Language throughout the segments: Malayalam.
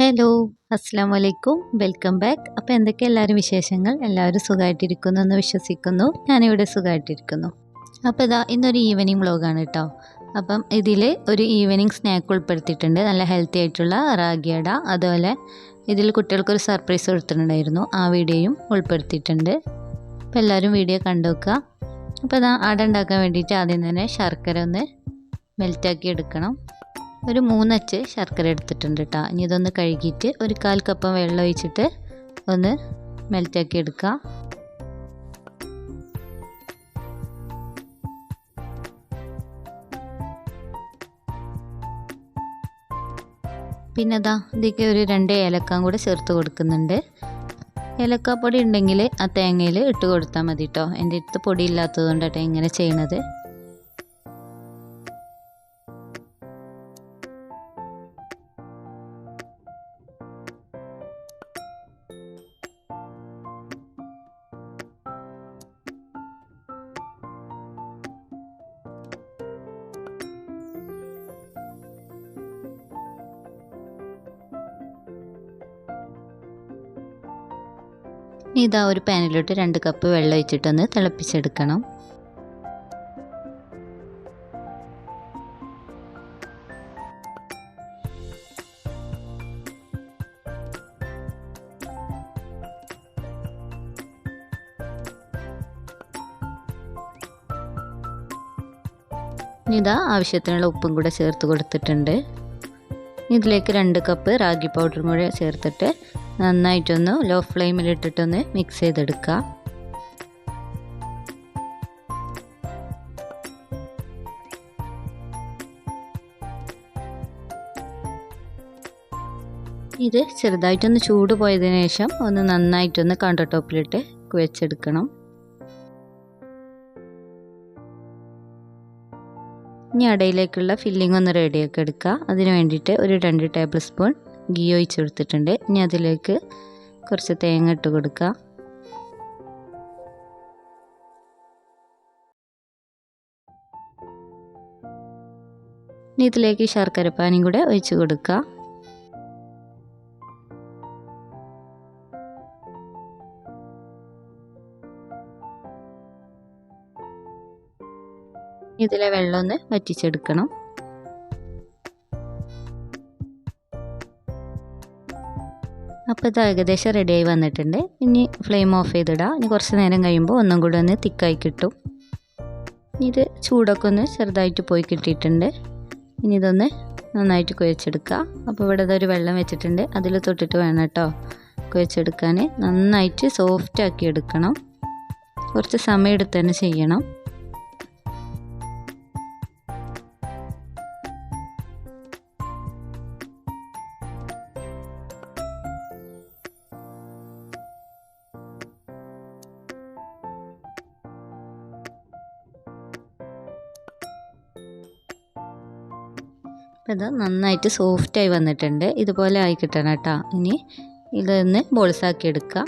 ഹലോ, അസ്സാം വലൈക്കും, വെൽക്കം ബാക്ക്. അപ്പോൾ എന്തൊക്കെ എല്ലാവരും വിശേഷങ്ങൾ? എല്ലാവരും സുഖമായിട്ടിരിക്കുന്നു എന്ന് വിശ്വസിക്കുന്നു. ഞാനിവിടെ സുഖമായിട്ടിരിക്കുന്നു. അപ്പോൾ ഇന്നൊരു ഈവനിങ് വ്ളോഗാണ് കേട്ടോ. അപ്പം ഇതിൽ ഒരു ഈവനിങ് സ്നാക്ക് ഉൾപ്പെടുത്തിയിട്ടുണ്ട്. നല്ല ഹെൽത്തി ആയിട്ടുള്ള റാഗിയട. അതുപോലെ ഇതിൽ കുട്ടികൾക്കൊരു സർപ്രൈസ് കൊടുത്തിട്ടുണ്ടായിരുന്നു. ആ വീഡിയോയും ഉൾപ്പെടുത്തിയിട്ടുണ്ട്. അപ്പോൾ എല്ലാവരും വീഡിയോ കണ്ടു നോക്കുക. അപ്പോൾ അട ഉണ്ടാക്കാൻ വേണ്ടിയിട്ട് ആദ്യം തന്നെ ശർക്കര ഒന്ന് മെൽറ്റാക്കി എടുക്കണം. ഒരു 3 അച്ച് ശർക്കര എടുത്തിട്ടുണ്ട് കേട്ടോ. ഇനി ഇതൊന്ന് കഴുകിയിട്ട് ഒരു 1/4 കപ്പ് വെള്ളം ഒഴിച്ചിട്ട് ഒന്ന് മെൽറ്റാക്കി എടുക്കുക. പിന്നെ ഇതിലേക്ക് ഒരു 2 ഏലക്ക കൂടെ ചേർത്ത് കൊടുക്കുന്നുണ്ട്. ഏലക്കാപ്പൊടി ഉണ്ടെങ്കിൽ ആ തേങ്ങയിൽ ഇട്ട് കൊടുത്താൽ മതി കേട്ടോ. എൻ്റെ അടുത്ത് പൊടി ഇല്ലാത്തത് കൊണ്ടാണ് ഇങ്ങനെ ചെയ്യണത്. ഇനി ഒരു പാനിലോട്ട് 2 കപ്പ് വെള്ളം ഒഴിച്ചിട്ടൊന്ന് തിളപ്പിച്ചെടുക്കണം. ഇനി ആവശ്യത്തിനുള്ള ഉപ്പും കൂടെ ചേർത്ത് കൊടുത്തിട്ടുണ്ട്. ഇതിലേക്ക് 2 കപ്പ് റാഗി പൗഡറും കൂടെ ചേർത്തിട്ട് നന്നായിട്ടൊന്ന് ലോ ഫ്ലെയിമിലിട്ടിട്ടൊന്ന് മിക്സ് ചെയ്തെടുക്കുക. ഇത് ചെറുതായിട്ടൊന്ന് ചൂട് പോയതിന് ശേഷം ഒന്ന് നന്നായിട്ടൊന്ന് കൗണ്ടർ ടോപ്പിലിട്ട് കുഴച്ചെടുക്കണം. ഇനി അടയിലേക്കുള്ള ഫില്ലിംഗ് ഒന്ന് റെഡിയാക്കി എടുക്കുക. അതിന് വേണ്ടിയിട്ട് ഒരു 2 ടേബിൾ സ്പൂൺ ഗീ ഒഴിച്ചെടുത്തിട്ടുണ്ട്. ഇനി അതിലേക്ക് കുറച്ച് തേങ്ങ ഇട്ട് കൊടുക്കുക. ഇനി ഇതിലേക്ക് ശർക്കരപ്പാനിയും കൂടെ ഒഴിച്ച് കൊടുക്കുക. ഇതിലെ വെള്ളം ഒന്ന് വറ്റിച്ചെടുക്കണം. അപ്പോൾ ഇത് ഏകദേശം റെഡിയായി വന്നിട്ടുണ്ട്. ഇനി ഫ്ലെയിം ഓഫ് ചെയ്തിടുക. ഇനി കുറച്ച് നേരം കഴിയുമ്പോൾ ഒന്നും കൂടെ ഒന്ന് തിക്കായി കിട്ടും. ഇത് ചൂടൊക്കെ ഒന്ന് ചെറുതായിട്ട് പോയി കിട്ടിയിട്ടുണ്ട്. ഇനി ഇതൊന്ന് നന്നായിട്ട് കുഴച്ചെടുക്കുക. അപ്പോൾ ഇവിടെ ഒരു വെള്ളം വെച്ചിട്ടുണ്ട്. അതിൽ തൊട്ടിട്ട് വേണം കേട്ടോ കുഴച്ചെടുക്കാൻ. നന്നായിട്ട് സോഫ്റ്റ് ആക്കി എടുക്കണം. കുറച്ച് സമയം എടുത്ത് തന്നെ ചെയ്യണം. ഇത് നന്നായിട്ട് സോഫ്റ്റായി വന്നിട്ടുണ്ട്. ഇതുപോലെ ആയി കിട്ടണം കേട്ടോ. ഇനി ഇതൊന്ന് ബോൾസാക്കി എടുക്കുക.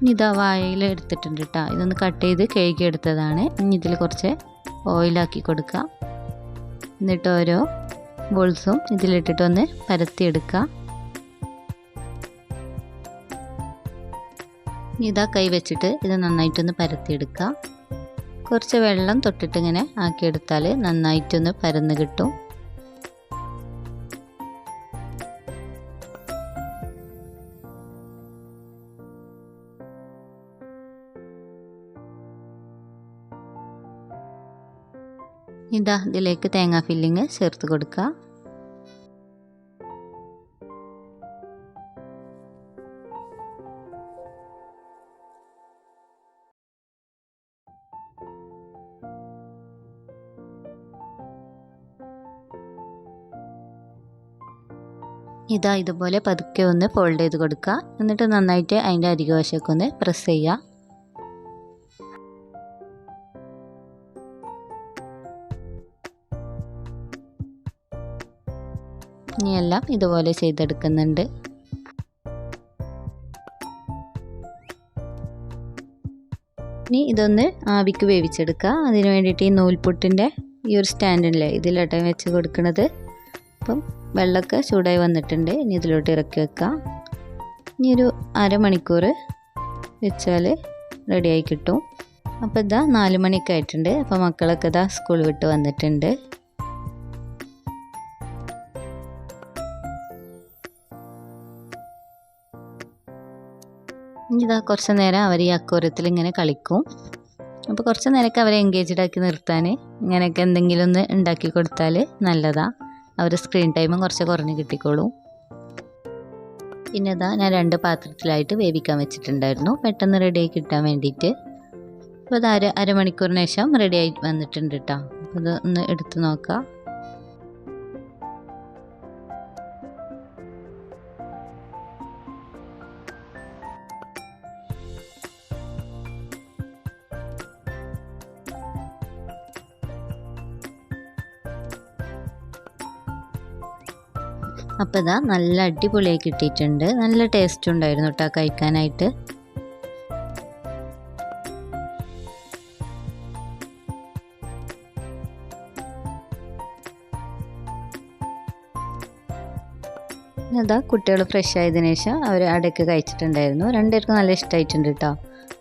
ഇനി വാഴയില എടുത്തിട്ടുണ്ട് കേട്ടോ. ഇതൊന്ന് കട്ട് ചെയ്ത് കഴുകി എടുത്തതാണ്. ഇനി ഇതിൽ കുറച്ച് ഓയിലാക്കി കൊടുക്കുക. എന്നിട്ട് ഓരോ ബോൾസും ഇതിലിട്ടിട്ടൊന്ന് പരത്തിയെടുക്കുക. കൈ വെച്ചിട്ട് ഇത് നന്നായിട്ടൊന്ന് പരത്തിയെടുക്കുക. കുറച്ച് വെള്ളം തൊട്ടിട്ട് ഇങ്ങനെ ആക്കിയെടുത്താൽ നന്നായിട്ടൊന്ന് പരന്ന് കിട്ടും. ഇതിലേക്ക് തേങ്ങാ ഫില്ലിങ് ചേർത്ത് കൊടുക്കുക. ഇതുപോലെ പതുക്കെ ഒന്ന് ഫോൾഡ് ചെയ്ത് കൊടുക്കുക. എന്നിട്ട് നന്നായിട്ട് അതിൻ്റെ അരികുവശമൊക്കെ ഒന്ന് പ്രസ് ചെയ്യുക. ഇനി എല്ലാം ഇതുപോലെ ചെയ്തെടുക്കുന്നുണ്ട്. ഇനി ഇതൊന്ന് ആവിക്ക് വേവിച്ചെടുക്കുക. അതിന് വേണ്ടിയിട്ട് ഈ നൂൽപുട്ടിൻ്റെ ഈ ഒരു സ്റ്റാൻഡില്ലേ ഇതിലോട്ട് വെച്ച് കൊടുക്കുന്നത്. അപ്പം വെള്ളമൊക്കെ ചൂടായി വന്നിട്ടുണ്ട്. ഇനി ഇതിലോട്ട് ഇറക്കി വെക്കാം. ഇനി ഒരു അരമണിക്കൂർ വെച്ചാൽ റെഡിയായി കിട്ടും. അപ്പോൾ ഇതാ 4 മണിയൊക്കെ ആയിട്ടുണ്ട്. അപ്പോൾ മക്കളൊക്കെ ഇതാ സ്കൂൾ വിട്ട് വന്നിട്ടുണ്ട്. ഇനി ഇതാ കുറച്ച് നേരം അവർ ഈ അക്വേറിയത്തിൽ ഇങ്ങനെ കളിക്കും. അപ്പോൾ കുറച്ച് നേരമൊക്കെ അവരെ എൻഗേജ്ഡ് ആക്കി നിർത്താൻ ഇങ്ങനെയൊക്കെ എന്തെങ്കിലും ഒന്ന് ഉണ്ടാക്കി കൊടുത്താൽ നല്ലതാണ്. അവർ സ്ക്രീൻ ടൈമും കുറച്ച് കുറഞ്ഞ് കിട്ടിക്കോളും. പിന്നെ ഇതാ ഞാൻ 2 പാത്രത്തിലായിട്ട് വേവിക്കാൻ വെച്ചിട്ടുണ്ടായിരുന്നു, പെട്ടെന്ന് റെഡിയായി കിട്ടാൻ വേണ്ടിയിട്ട്. അപ്പോൾ അത് അരമണിക്കൂറിന് ശേഷം റെഡിയായി വന്നിട്ടുണ്ട് കേട്ടോ. അപ്പോൾ ഇത് ഒന്ന് എടുത്ത് നോക്കാം. അപ്പോൾ ഇതാ നല്ല അടിപൊളിയായി കിട്ടിയിട്ടുണ്ട്. നല്ല ടേസ്റ്റ് ഉണ്ടായിരുന്നു കേട്ടോ കഴിക്കാനായിട്ട്. അതാ കുട്ടികൾ ഫ്രഷ് ആയതിനു ശേഷം അവർ അടയ്ക്ക് കഴിച്ചിട്ടുണ്ടായിരുന്നു. 2 പേർക്കും നല്ല ഇഷ്ടമായിട്ടുണ്ട് കേട്ടോ.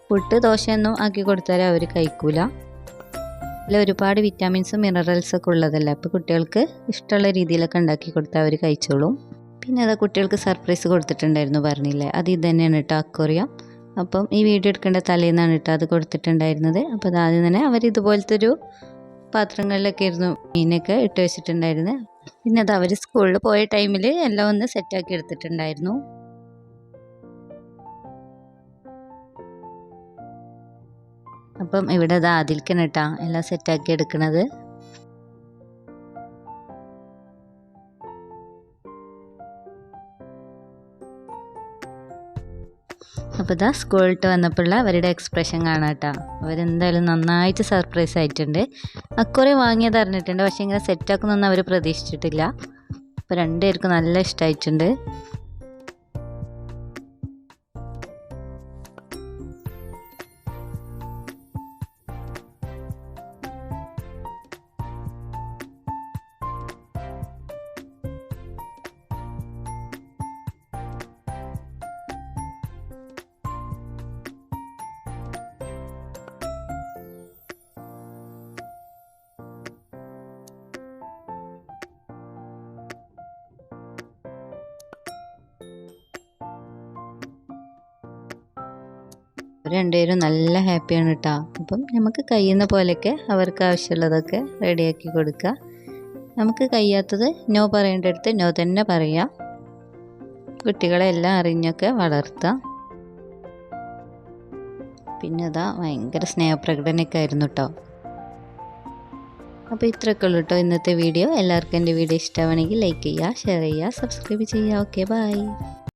പുട്ട് ദോശയൊന്നും ആക്കി കൊടുത്താൽ അവർ കഴിക്കൂല. അതിൽ ഒരുപാട് വിറ്റാമിൻസും മിനറൽസൊക്കെ ഉള്ളതല്ല. അപ്പോൾ കുട്ടികൾക്ക് ഇഷ്ടമുള്ള രീതിയിലൊക്കെ ഉണ്ടാക്കി കൊടുത്താൽ അവർ കഴിച്ചോളും. പിന്നെ അതാ കുട്ടികൾക്ക് സർപ്രൈസ് കൊടുത്തിട്ടുണ്ടായിരുന്നു പറഞ്ഞില്ലേ, അത് ഇത് തന്നെയാണ് കേട്ടോ അക്വേറിയം. അപ്പം ഈ വീഡിയോ എടുക്കേണ്ട തലേന്നാണ് കേട്ടോ അത് കൊടുത്തിട്ടുണ്ടായിരുന്നത്. അപ്പോൾ അത് ആദ്യം തന്നെ അവർ ഇതുപോലത്തെ ഒരു പാത്രങ്ങളിലൊക്കെ ആയിരുന്നു മീനൊക്കെ ഇട്ട് വെച്ചിട്ടുണ്ടായിരുന്നത്. പിന്നെ അത് അവർ സ്കൂളിൽ പോയ ടൈമിൽ എല്ലാം ഒന്ന് സെറ്റാക്കി എടുത്തിട്ടുണ്ടായിരുന്നു. അപ്പം ഇവിടെ അത് ആദിൽക്കാണ് കേട്ടോ എല്ലാം സെറ്റാക്കി എടുക്കുന്നത്. അപ്പോൾ ഇതാ സ്കൂളിട്ട് വന്നപ്പോഴുള്ള അവരുടെ എക്സ്പ്രഷൻ കാണാം കേട്ടോ. അവരെന്തായാലും നന്നായിട്ട് സർപ്രൈസ് ആയിട്ടുണ്ട്. അക്വേറിയം വാങ്ങിയത് അറിഞ്ഞിട്ടുണ്ട്, പക്ഷേ ഇങ്ങനെ സെറ്റാക്കുന്നൊന്നും അവർ പ്രതീക്ഷിച്ചിട്ടില്ല. അപ്പോൾ 2 പേർക്കും നല്ല ഇഷ്ടമായിട്ടുണ്ട്. രണ്ടുപേരും നല്ല ഹാപ്പിയാണ് കേട്ടോ. അപ്പം നമുക്ക് കഴിയുന്ന പോലെയൊക്കെ അവർക്ക് ആവശ്യമുള്ളതൊക്കെ റെഡിയാക്കി കൊടുക്കുക. നമുക്ക് കഴിയാത്തത് നോ പറയേണ്ടടുത്ത് നോ തന്നെ പറയുക. കുട്ടികളെ എല്ലാം അറിഞ്ഞൊക്കെ വളർത്തുക. പിന്നെ അതാ ഭയങ്കര സ്നേഹപ്രകടനമൊക്കെ ആയിരുന്നു കേട്ടോ. അപ്പോൾ ഇത്രയൊക്കെ ഉള്ളൂ കേട്ടോ ഇന്നത്തെ വീഡിയോ. എല്ലാവർക്കും എൻ്റെ വീഡിയോ ഇഷ്ടമാണെങ്കിൽ ലൈക്ക് ചെയ്യുക, ഷെയർ ചെയ്യുക, സബ്സ്ക്രൈബ് ചെയ്യുക. Okay, by.